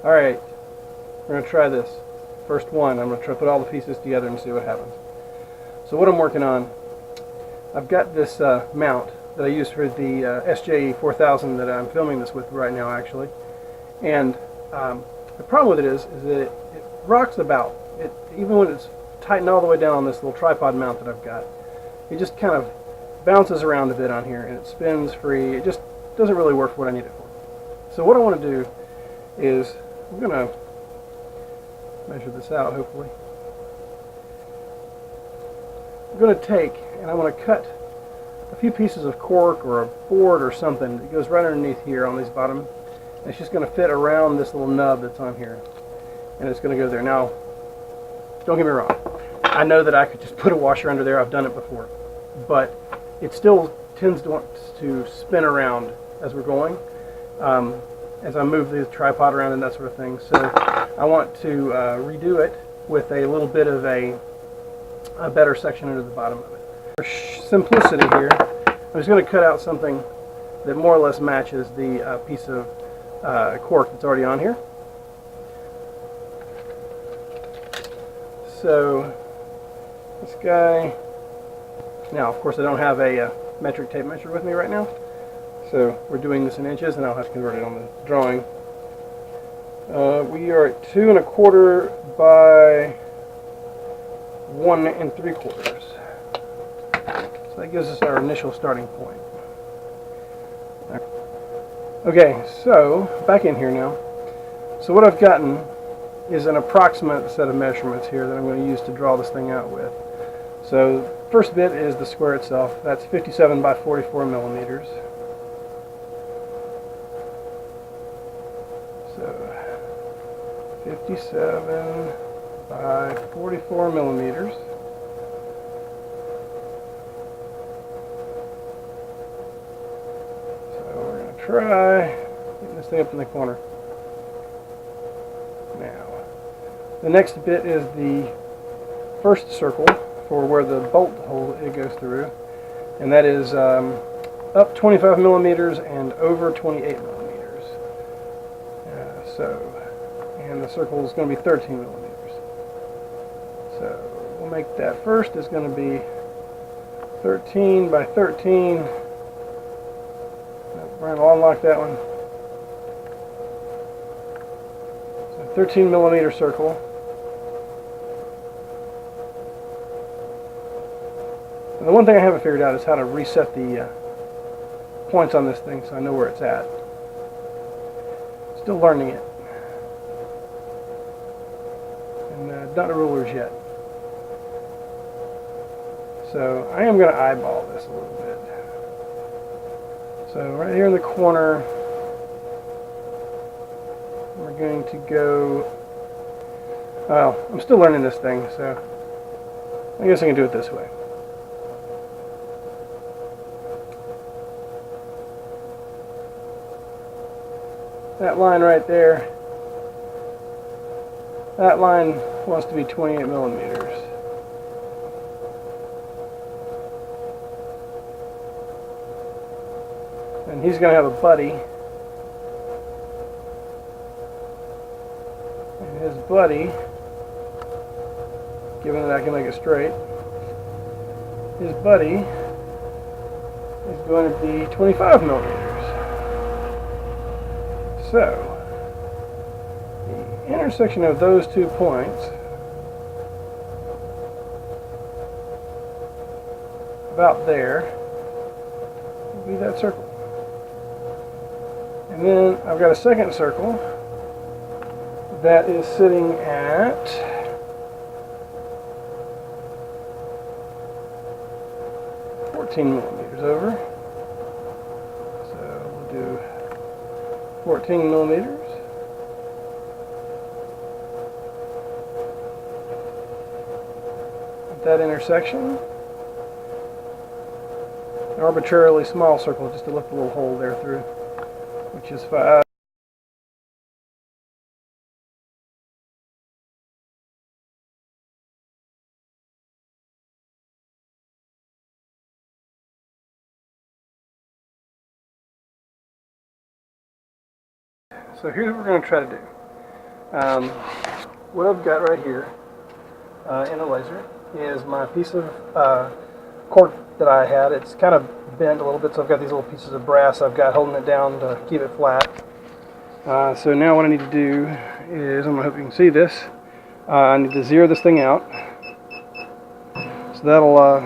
Alright, we're going to try this. First one, I'm going to try to put all the pieces together and see what happens. So what I'm working on, I've got this mount that I use for the SJ4000 that I'm filming this with right now, actually. And the problem with it is that it rocks about. Even when it's tightened all the way down on this little tripod mount that I've got, it just kind of bounces around a bit on here and it spins free. It just doesn't really work for what I need it for. So what I want to do is, I'm going to measure this out hopefully. I'm going to take and I want to cut a few pieces of cork or a board or something that goes right underneath here on these bottom. And it's just going to fit around this little nub that's on here. And it's going to go there. Now, don't get me wrong. I know that I could just put a washer under there. I've done it before. But it still tends to want to spin around as we're going, as I move the tripod around and that sort of thing. So I want to redo it with a little bit of a better section under the bottom of it. For simplicity here, I'm just going to cut out something that more or less matches the piece of cork that's already on here. So this guy, now of course I don't have a metric tape measure with me right now, so we're doing this in inches and I'll have to convert it on the drawing. We are at 2 1/4 by 1 3/4. So that gives us our initial starting point. Okay, so back in here now. So what I've gotten is an approximate set of measurements here that I'm going to use to draw this thing out with. So first bit is the square itself. That's 57 by 44 millimeters. So 57 by 44 millimeters. So we're going to try getting this thing up in the corner. Now, the next bit is the first circle for where the bolt hole it goes through, and that is up 25 millimeters and over 28 millimeters. And the circle is going to be 13 millimeters. So we'll make that first is going to be 13 by 13. Brian will unlock that one. 13 millimeter circle. And the one thing I haven't figured out is how to reset the points on this thing so I know where it's at. Still learning it. And not the rulers yet. So I am going to eyeball this a little bit. So right here in the corner, we're going to go, well, I'm still learning this thing, so I guess I can do it this way. That line right there, that line wants to be 28 millimeters. And he's going to have a buddy. His buddy, given that I can make it straight, his buddy is going to be 25 millimeters. So, the intersection of those 2 points, about there, will be that circle. And then I've got a second circle that is sitting at 14 millimeters over. So we'll do 14 millimeters. At that intersection, an arbitrarily small circle just to lift a little hole there through, which is 5. So here's what we're going to try to do. What I've got right here in the laser is my piece of cork that I had. It's kind of bent a little bit, so I've got these little pieces of brass I've got holding it down to keep it flat. So now what I need to do is, I hope you can see this, I need to zero this thing out. So that'll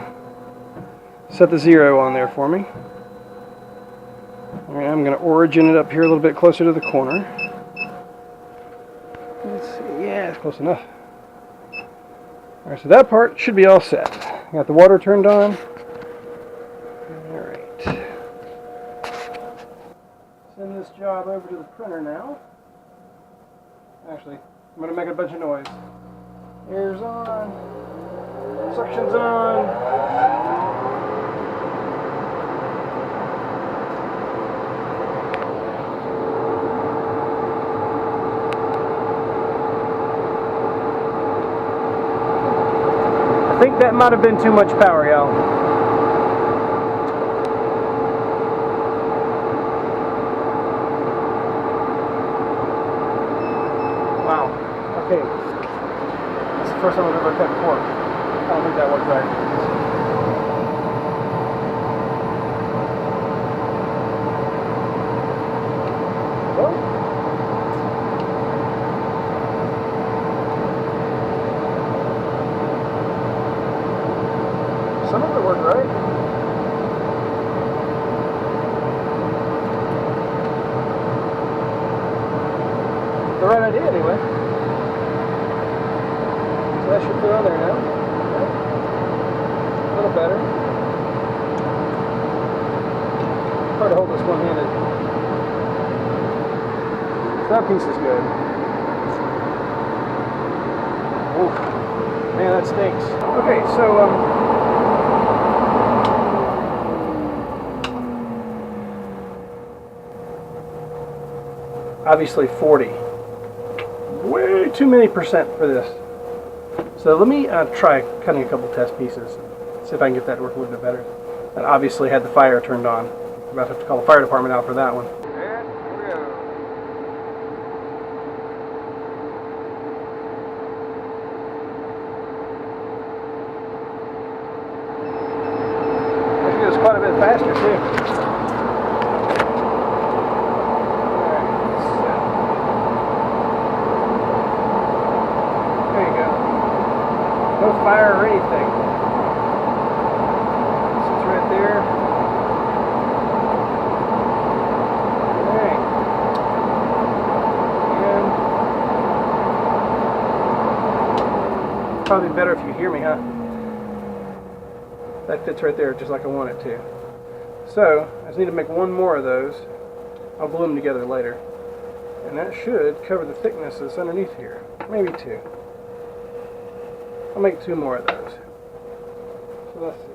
set the 0 on there for me. Alright, I'm going to origin it up here a little bit closer to the corner. Let's see, yeah, it's close enough. Alright, so that part should be all set. Got the water turned on. Alright. Send this job over to the printer now. Actually, I'm going to make a bunch of noise. Air's on. Suction's on. I think that might have been too much power, y'all. Wow. Okay. That's the first time I've ever cut cork. I don't think that worked right. Some of it worked right. The right idea, anyway. So that should fit on there now. Okay. A little better. Hard to hold this one-handed. So that piece is good. Oof. Man, that stinks. Okay, so obviously 40. Way too many percent for this. So let me try cutting a couple test pieces. See if I can get that to work a little bit better. And obviously had the fire turned on. I'm about to have to call the fire department out for that one. And here we go. Actually, it goes quite a bit faster too. No fire or anything. Sits right there. Alright. And probably better if you hear me, huh? That fits right there just like I want it to. So, I just need to make one more of those. I'll glue them together later. And that should cover the thickness that's underneath here. Maybe 2. I'll make 2 more of those. So let's see.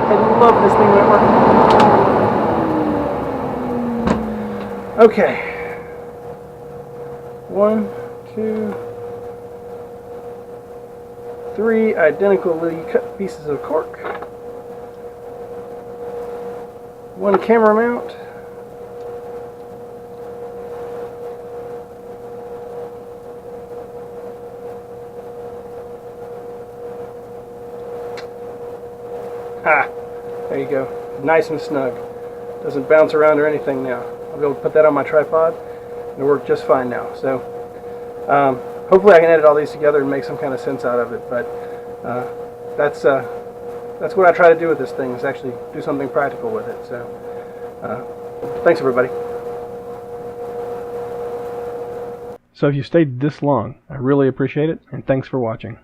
I love this thing when it works. Okay. 1, 2, 3 identically cut pieces of cork. 1 camera mount. Ah, there you go. Nice and snug. Doesn't bounce around or anything now. I'll be able to put that on my tripod and it'll work just fine now. So hopefully I can edit all these together and make some kind of sense out of it. But that's what I try to do with this thing, is actually do something practical with it. So thanks everybody. So if you stayed this long, I really appreciate it, and thanks for watching.